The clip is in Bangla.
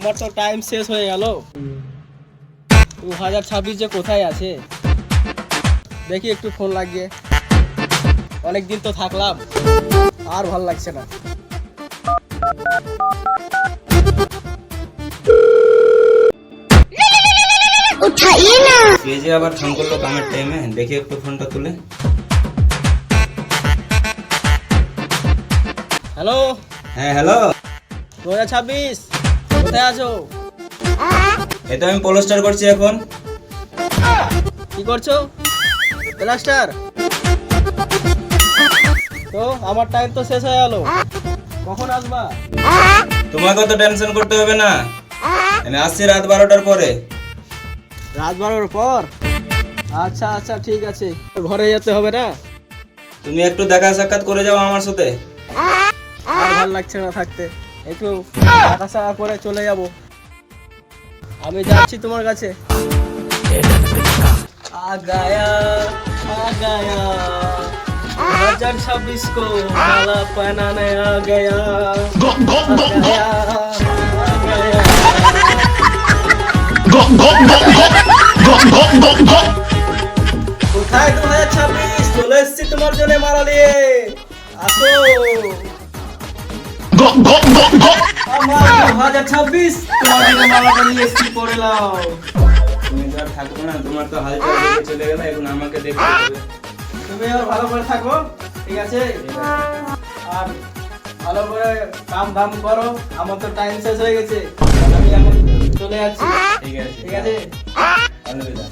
আমার তো টাইম শেষ হয়ে গেল। 2026 যে কোথায় আছে দেখি, একটু ফোন লাগিয়ে। অনেকদিন তো থাকলাম, আর ভালো লাগছে না। उठाइए ना। ये जे আবার ফোন করলো কামের টাইমে, দেখি একটু ফোনটা তুলে। হ্যালো, হ্যাঁ হ্যালো, 2026 কোথায় আছো? এই তো আমি পোস্টার করছি এখন। কি করছো? প্লাস্টার? তো আমার টাইম তো শেষ হয়ে গেল, কখন আসবা? তোমাকে তো টেনশন করতে হবে না, আমি আসছি রাত 12টার পরে। রাত 12টার পর? আচ্ছা আচ্ছা ঠিক আছে, ঘরে যেতে হবে না? তুমি একটু দেখা সাক্ষাৎ করে যাও আমার সাথে। আর ভালো লাগছে না থাকতে, একটু দেখা সাক্ষাৎ করে চলে যাব। আমি যাচ্ছি তোমার কাছে। आ गया 2026 को माला पहनाने आ गया, কোথায় 2026? চলে এসেছি তোমার জন্য মালা নিয়ে, আসো। আমার 2026 তোমার জন্য মালাটা নিয়ে এসেছি, পরে নাও। তুমি তো আর থাকবে না, তোমার তো হালচাল দেখে চলে গেলে, এখন আমাকে দেখতে হবে। তুমি আর ভালো করে থাকো, ঠিক আছে? আর ভালো করে কাম ধাম করো, আমার তো টাইম শেষ হয়ে গেছে, আমি এখন চলে যাচ্ছি। ঠিক আছে, ঠিক আছে, আলবিদা।